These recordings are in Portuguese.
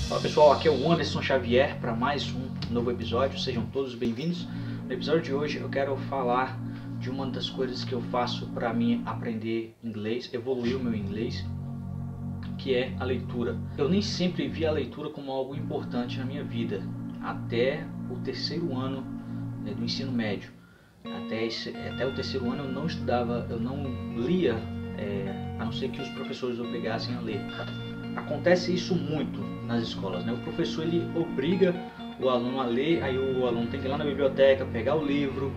Fala pessoal, aqui é o Anderson Xavier para mais um novo episódio, sejam todos bem-vindos. No episódio de hoje eu quero falar de uma das coisas que eu faço para mim aprender inglês, evoluir o meu inglês, que é a leitura. Eu nem sempre vi a leitura como algo importante na minha vida, até o terceiro ano do ensino médio. Até o terceiro ano eu não estudava, eu não lia, a não ser que os professores obrigassem a ler. Acontece isso muito nas escolas, né? O professor ele obriga o aluno a ler, aí o aluno tem que ir lá na biblioteca, pegar o livro,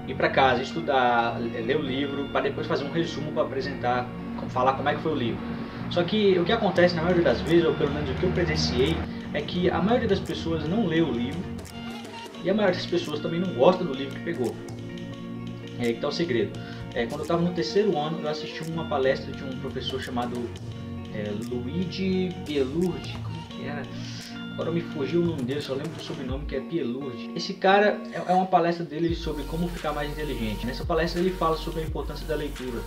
ir para casa, estudar, ler o livro, para depois fazer um resumo para apresentar, falar como é que foi o livro. Só que o que acontece na maioria das vezes, ou pelo menos o que eu presenciei, é que a maioria das pessoas não lê o livro e a maioria das pessoas também não gosta do livro que pegou. É aí que está o segredo. Quando eu estava no terceiro ano, eu assisti uma palestra de um professor chamado Luigi Pielurdi, como que era? Agora me fugiu o nome dele, só lembro do sobrenome que é Pielurdi. Esse cara, é uma palestra dele sobre como ficar mais inteligente. Nessa palestra ele fala sobre a importância da leitura.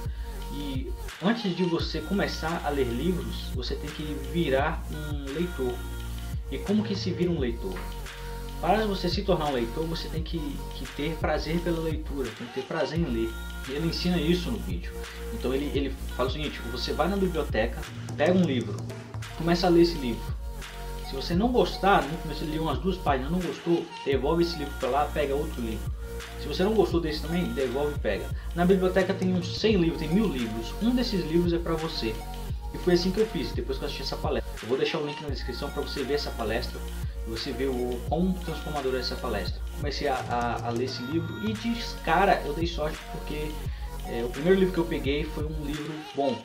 E antes de você começar a ler livros, você tem que virar um leitor. E como que se vira um leitor? Para você se tornar um leitor, você tem que ter prazer pela leitura, tem que ter prazer em ler. E ele ensina isso no vídeo. Então ele fala o seguinte: você vai na biblioteca, pega um livro, começa a ler esse livro. Se você não gostar, no começo ele lê umas 2 páginas, não gostou, devolve esse livro para lá, pega outro livro. Se você não gostou desse também, devolve e pega. Na biblioteca tem uns 100 livros, tem 1000 livros. Um desses livros é para você. E foi assim que eu fiz, depois que eu assisti essa palestra. Eu vou deixar o link na descrição para você ver essa palestra. E você ver o quão transformadora é essa palestra. Comecei a ler esse livro e de cara eu dei sorte porque o primeiro livro que eu peguei foi um livro bom.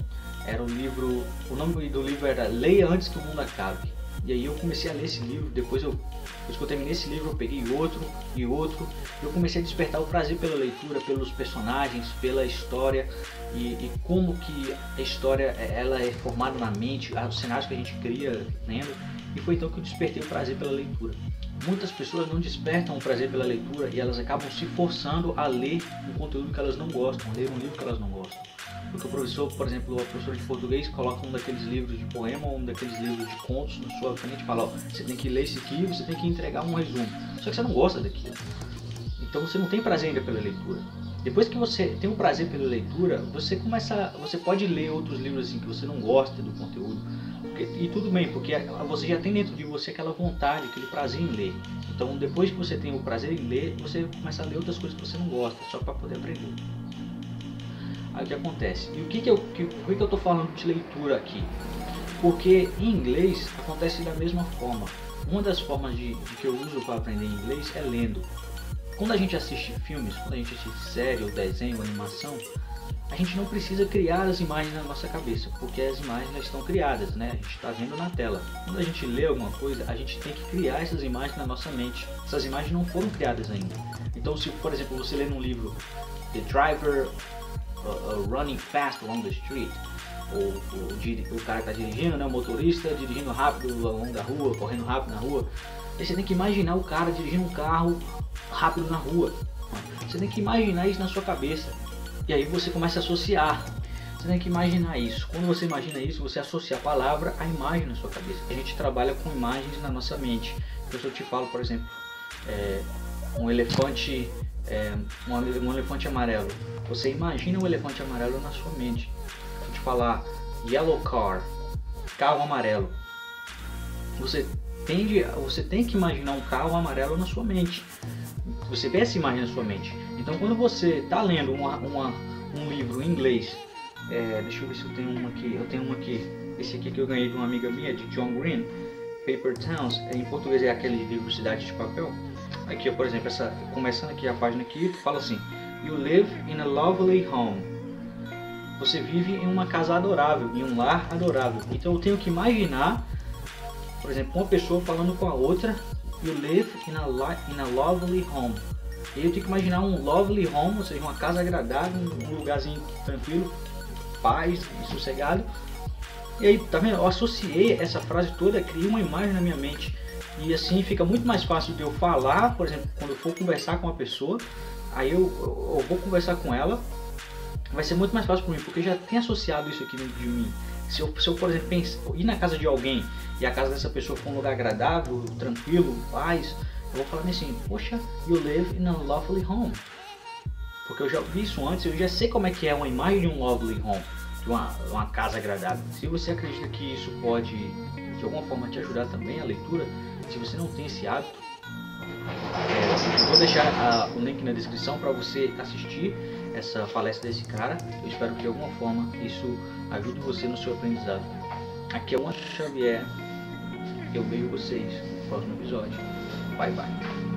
Era um livro, o nome do livro era Leia Antes que o Mundo Acabe. E aí eu comecei a ler esse livro, depois que eu terminei esse livro eu peguei outro e outro. Eu comecei a despertar o prazer pela leitura, pelos personagens, pela história e como que a história ela é formada na mente, os cenários que a gente cria lendo. E foi então que eu despertei o prazer pela leitura. Muitas pessoas não despertam o prazer pela leitura e elas acabam se forçando a ler um conteúdo que elas não gostam, a ler um livro que elas não gostam. Porque o professor, por exemplo, o professor de português coloca um daqueles livros de poema ou um daqueles livros de contos na sua frente e fala: ó, você tem que ler esse aqui, você tem que entregar um resumo. Só que você não gosta daquilo. Então você não tem prazer ainda pela leitura. Depois que você tem um prazer pela leitura, você pode ler outros livros assim que você não gosta do conteúdo. E tudo bem, porque você já tem dentro de você aquela vontade, aquele prazer em ler. Então depois que você tem o prazer em ler, você começa a ler outras coisas que você não gosta, só para poder aprender. Aí o que acontece? E por que eu estou falando de leitura aqui? Porque em inglês acontece da mesma forma. Uma das formas que eu uso para aprender inglês é lendo. Quando a gente assiste filmes, quando a gente assiste série, ou desenho, ou animação, a gente não precisa criar as imagens na nossa cabeça, porque as imagens já estão criadas, né? A gente está vendo na tela. Quando a gente lê alguma coisa, a gente tem que criar essas imagens na nossa mente. Essas imagens não foram criadas ainda. Então, se por exemplo você lê num livro The Driver Running Fast Along the Street, o cara que está dirigindo, né? O motorista dirigindo rápido ao longo da rua, correndo rápido na rua, aí você tem que imaginar o cara dirigindo um carro rápido na rua. Você tem que imaginar isso na sua cabeça. E aí você começa a associar. Você tem que imaginar isso. Quando você imagina isso, você associa a palavra à imagem na sua cabeça. A gente trabalha com imagens na nossa mente. Então, se eu te falo, por exemplo, um elefante amarelo. Você imagina um elefante amarelo na sua mente. Se eu te falar yellow car, carro amarelo, você tem que imaginar um carro amarelo na sua mente. Você vê essa imagem na sua mente. Então quando você está lendo um livro em inglês, deixa eu ver se eu tenho um aqui. Esse aqui que eu ganhei de uma amiga minha, de John Green, Paper Towns, em português é aquele livro Cidade de Papel. Aqui, por exemplo, começando aqui a página aqui, fala assim: You live in a lovely home. Você vive em uma casa adorável, em um lar adorável. Então eu tenho que imaginar, por exemplo, uma pessoa falando com a outra: You live in a lovely home. E eu tenho que imaginar um lovely home, ou seja, uma casa agradável, um lugarzinho tranquilo, paz e sossegado. E aí, tá vendo? Eu associei essa frase toda, criei uma imagem na minha mente. E assim fica muito mais fácil de eu falar, por exemplo, quando eu for conversar com uma pessoa, aí eu vou conversar com ela, vai ser muito mais fácil para mim, porque eu já tenho associado isso aqui dentro de mim. Se eu por exemplo, ir na casa de alguém e a casa dessa pessoa for um lugar agradável, tranquilo, paz, eu vou falar assim, poxa, you live in a lovely home. Porque eu já vi isso antes, eu já sei como é que é uma imagem de um lovely home, de uma casa agradável. Se você acredita que isso pode, de alguma forma, te ajudar também a leitura, se você não tem esse hábito, eu vou deixar o link na descrição para você assistir essa palestra desse cara. Eu espero que de alguma forma isso ajude você no seu aprendizado. Aqui é o Anderson Xavier, eu vejo vocês no próximo episódio. Bye bye.